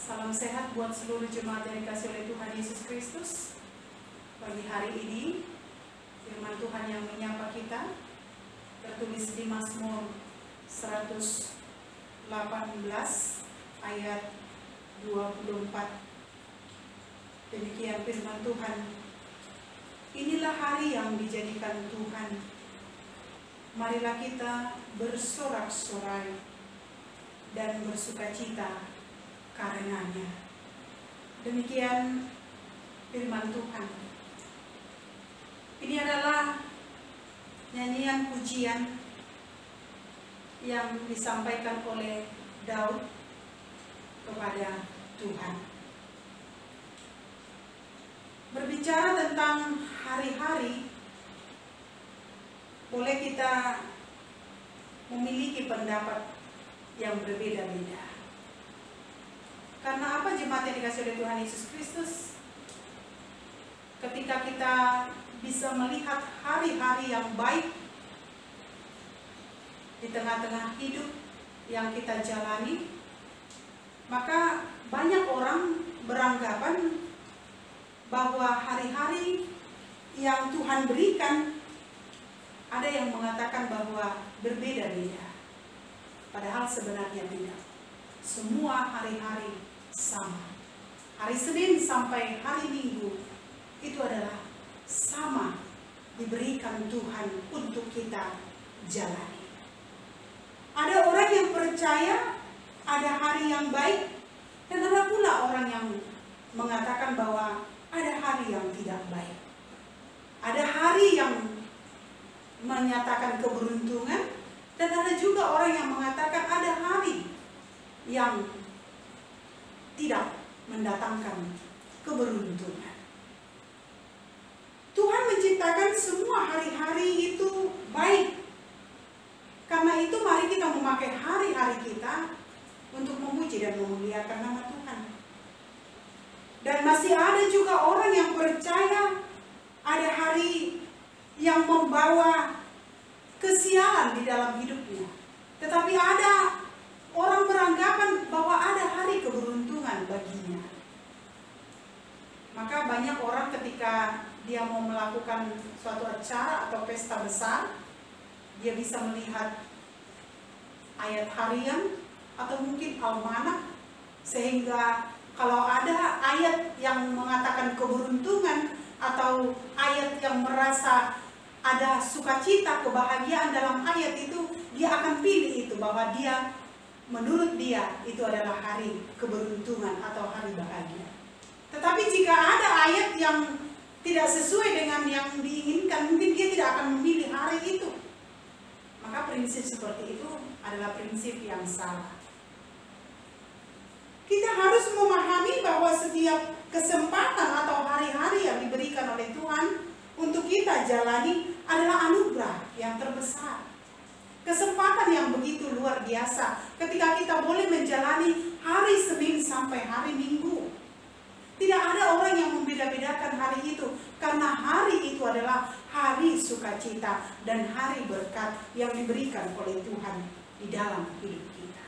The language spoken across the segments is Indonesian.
Salam sehat buat seluruh jemaat yang dikasih oleh Tuhan Yesus Kristus. Pagi hari ini firman Tuhan yang menyapa kita tertulis di Mazmur 118 ayat 24. Demikian firman Tuhan. Inilah hari yang dijadikan Tuhan. Marilah kita bersorak-sorai dan bersukacita karenanya. Demikian firman Tuhan. Ini adalah nyanyian pujian yang disampaikan oleh Daud kepada Tuhan. Berbicara tentang hari-hari, boleh kita memiliki pendapat yang berbeda-beda. Karena apa jemaat yang dikasih oleh Tuhan Yesus Kristus? Ketika kita bisa melihat hari-hari yang baik di tengah-tengah hidup yang kita jalani, maka banyak orang beranggapan bahwa hari-hari yang Tuhan berikan, ada yang mengatakan bahwa berbeda-beda. Padahal sebenarnya tidak. Semua hari-hari sama. Hari Senin sampai hari Minggu itu adalah sama diberikan Tuhan untuk kita jalani. Ada orang yang percaya ada hari yang baik, dan ada pula orang yang mengatakan bahwa ada hari yang tidak baik. Ada hari yang menyatakan keberuntungan, dan ada juga orang yang mengatakan ada hari yang tidak mendatangkan keberuntungan. Tuhan menciptakan semua hari-hari itu baik. Karena itu mari kita memakai hari-hari kita untuk memuji dan memuliakan nama Tuhan. Dan masih ada juga orang yang percaya ada hari yang membawa kesialan di dalam hidupnya. Tetapi ada orang beranggapan bahwa ada hari keberuntungan baginya. Maka banyak orang ketika dia mau melakukan suatu acara atau pesta besar, dia bisa melihat ayat harian atau mungkin almanak, sehingga kalau ada ayat yang mengatakan keberuntungan atau atau ayat yang merasa ada sukacita, kebahagiaan dalam ayat itu, dia akan pilih itu, bahwa dia, menurut dia itu adalah hari keberuntungan atau hari bahagia. Tetapi jika ada ayat yang tidak sesuai dengan yang diinginkan, mungkin dia tidak akan memilih hari itu. Maka prinsip seperti itu adalah prinsip yang salah. Kita harus memahami bahwa setiap kesempatan atau hari-hari yang diberikan oleh Tuhan untuk kita jalani adalah anugerah yang terbesar. Kesempatan yang begitu luar biasa ketika kita boleh menjalani hari Senin sampai hari Minggu. Tidak ada orang yang membeda-bedakan hari itu, karena hari itu adalah hari sukacita dan hari berkat yang diberikan oleh Tuhan di dalam hidup kita.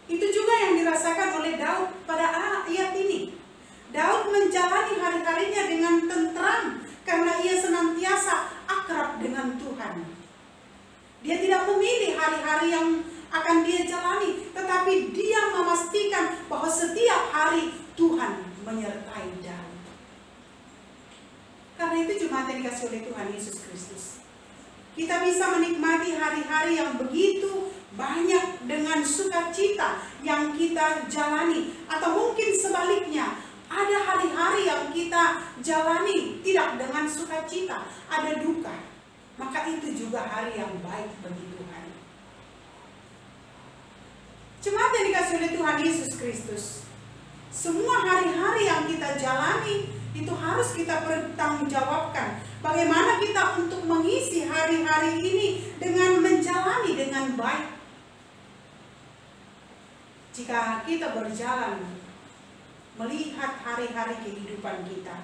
Itu juga yang dirasakan oleh Daud pada ayat ini. Daud menjalani hari-harinya dengan tentram karena ia senantiasa akrab dengan Tuhan. Dia tidak memilih hari-hari yang akan dia jalani, tetapi dia memastikan bahwa setiap hari Tuhan menyertai Daud. Karena itu jemaat yang dikasihi oleh Tuhan Yesus Kristus, kita bisa menikmati hari-hari yang begitu banyak dengan sukacita yang kita jalani. Atau mungkin sebaliknya, ada hari-hari yang kita jalani tidak dengan sukacita, ada duka. Maka itu juga hari yang baik bagi Tuhan. Jemaat yang dikasihi oleh Tuhan Yesus Kristus, semua hari-hari yang kita jalani itu harus kita pertanggungjawabkan. Bagaimana kita untuk mengisi hari-hari ini dengan menjalani dengan baik. Jika kita berjalan melihat hari-hari kehidupan kita,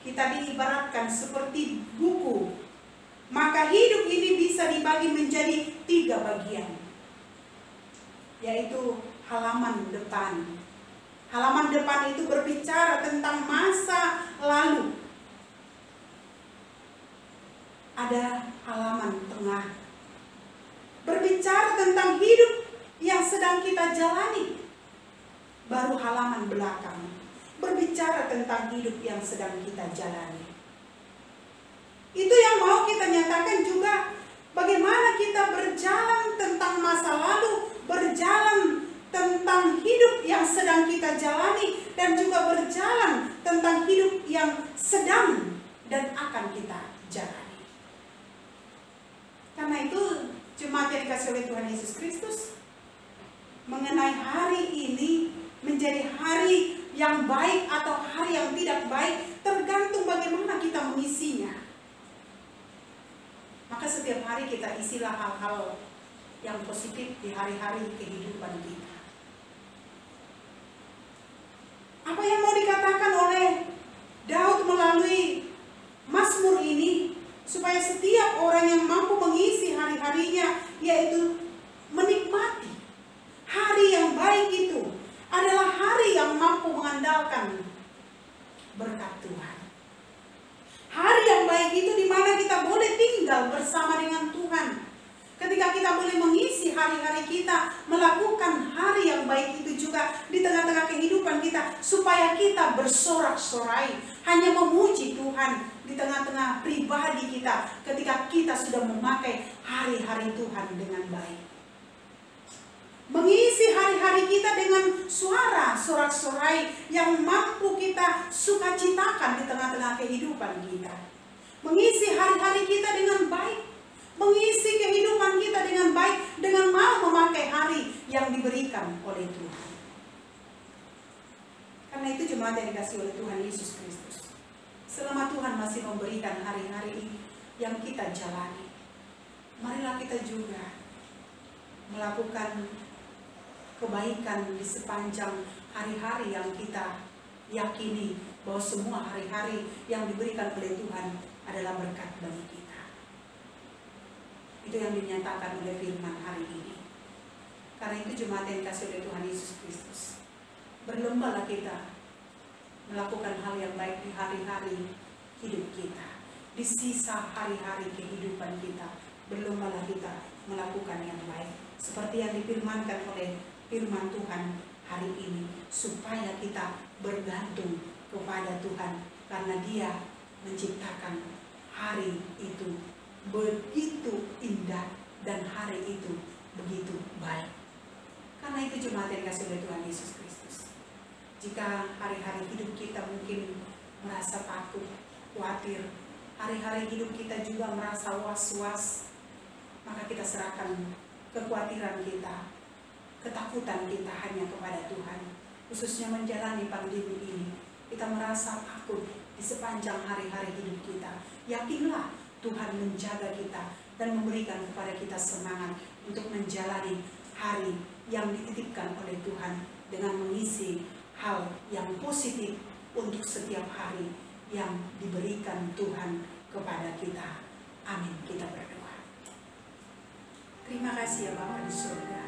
kita diibaratkan seperti buku, maka hidup ini bisa dibagi menjadi 3 bagian, yaitu halaman depan. Halaman depan itu berbicara tentang masa lalu. Ada halaman tengah, berbicara tentang hidup yang sedang kita jalani. Baru halaman belakang, berbicara tentang hidup yang sedang kita jalani. Itu yang mau kita nyatakan juga, bagaimana kita berjalan tentang masa lalu, berjalan tentang hidup yang sedang kita jalani, dan juga berjalan tentang hidup yang sedang dan akan kita jalani. Karena itu, jemaat yang dikasihi oleh Tuhan Yesus Kristus, mengenai hari ini menjadi hari yang baik atau hari yang tidak baik, tergantung bagaimana kita mengisinya. Maka setiap hari kita isilah hal-hal yang positif di hari-hari kehidupan kita. Apa yang mau dikatakan oleh Daud melalui Mazmur ini, supaya setiap orang yang mampu mengisi hari-harinya, yaitu menikmati hari yang baik itu, adalah hari yang mampu mengandalkan berkat Tuhan. Hari yang baik itu di mana kita boleh tinggal bersama dengan Tuhan. Ketika kita boleh mengisi hari-hari kita, melakukan hari yang baik itu juga di tengah-tengah kehidupan kita, supaya kita bersorak-sorai, hanya memuji Tuhan di tengah-tengah pribadi kita, ketika kita sudah memakai hari-hari Tuhan dengan baik. Mengisi hari-hari kita dengan suara sorak-sorai yang mampu kita sukacitakan di tengah-tengah kehidupan kita. Mengisi hari-hari kita dengan baik, mengisi kehidupan kita dengan baik, dengan mau memakai hari yang diberikan oleh Tuhan. Karena itu jemaat yang dikasihi oleh Tuhan Yesus Kristus, selama Tuhan masih memberikan hari-hari yang kita jalani, marilah kita juga melakukan kebaikan di sepanjang hari-hari yang kita yakini bahwa semua hari-hari yang diberikan oleh Tuhan adalah berkat bagi kita. Itu yang dinyatakan oleh firman hari ini. Karena itu jemaat yang dikasihi oleh Tuhan Yesus Kristus, berlombalah kita melakukan hal yang baik di hari-hari hidup kita. Di sisa hari-hari kehidupan kita, berlombalah kita melakukan yang baik, seperti yang difirmankan oleh firman Tuhan hari ini, supaya kita bergantung kepada Tuhan karena Dia menciptakan hari itu begitu indah dan hari itu begitu baik. Karena itu jemaat yang dikasihi oleh Tuhan Yesus Kristus, jika hari-hari hidup kita mungkin merasa takut, khawatir, hari-hari hidup kita juga merasa was-was, maka kita serahkan kekhawatiran kita, ketakutan kita hanya kepada Tuhan. Khususnya menjalani pandemi ini, kita merasa takut di sepanjang hari-hari hidup kita. Yakinlah Tuhan menjaga kita dan memberikan kepada kita semangat untuk menjalani hari yang dititipkan oleh Tuhan dengan mengisi hal yang positif untuk setiap hari yang diberikan Tuhan kepada kita. Amin. Kita berdoa. Terima kasih ya Bapa di surga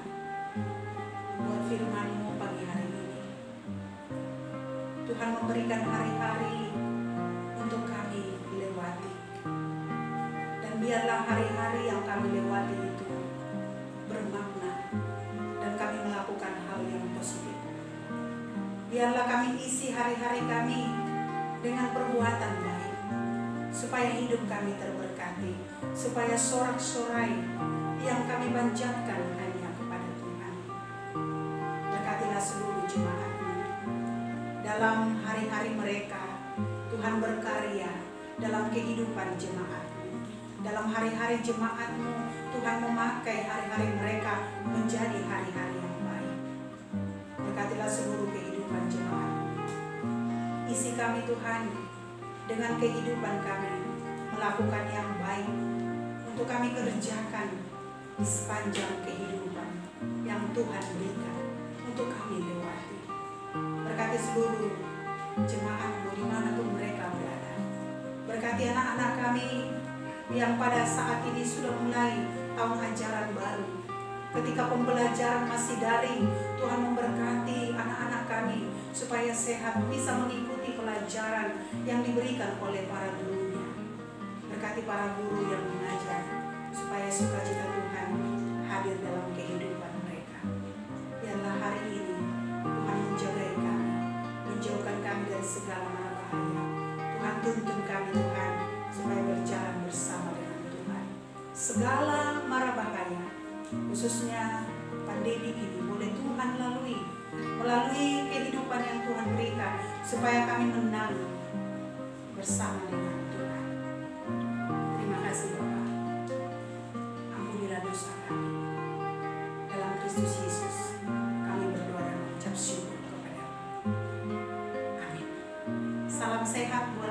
buat firman-Mu pagi hari ini. Tuhan memberikan hari-hari untuk kami lewati. Dan biarlah hari-hari yang kami lewati itu bermakna dan kami melakukan hal yang positif. Biarlah kami isi hari-hari kami dengan perbuatan baik, supaya hidup kami terberkati, supaya sorak-sorai yang kami panjatkan hanya kepada Tuhan. Berkatilah seluruh jemaat-Mu dalam hari-hari mereka. Tuhan berkarya dalam kehidupan jemaat-Mu. Dalam hari-hari jemaat-Mu, Tuhan memakai hari-hari mereka menjadi hari-hari yang baik. Berkatilah seluruh kehidupan jemaat. Isi kami Tuhan dengan kehidupan kami, melakukan yang baik untuk kami kerjakan di sepanjang kehidupan yang Tuhan berikan untuk kami lewati. Berkati seluruh jemaat-Mu dimanapun mereka berada. Berkati anak-anak kami yang pada saat ini sudah mulai tahun ajaran baru. Ketika pembelajaran masih daring, Tuhan memberkati anak-anak kami supaya sehat, bisa mengikuti pelajaran yang diberikan oleh para gurunya. Berkati para guru yang mengajar supaya sukacita Tuhan hadir dalam kehidupan mereka. Biarlah hari ini Tuhan menjaga kami, menjauhkan kami dari segala mara bahaya. Tuhan tuntun kami Tuhan supaya berjalan bersama dengan Tuhan. Segala mara bahaya, khususnya pandemi ini, boleh Tuhan lalui melalui kehidupan yang Tuhan berikan, supaya kami menang bersama dengan Tuhan. Terima kasih Bapa. Ampunilah dosa kami. Dalam Kristus Yesus kami berdoa dan mengucap syukur kepada-Mu. Amin. Salam sehat buat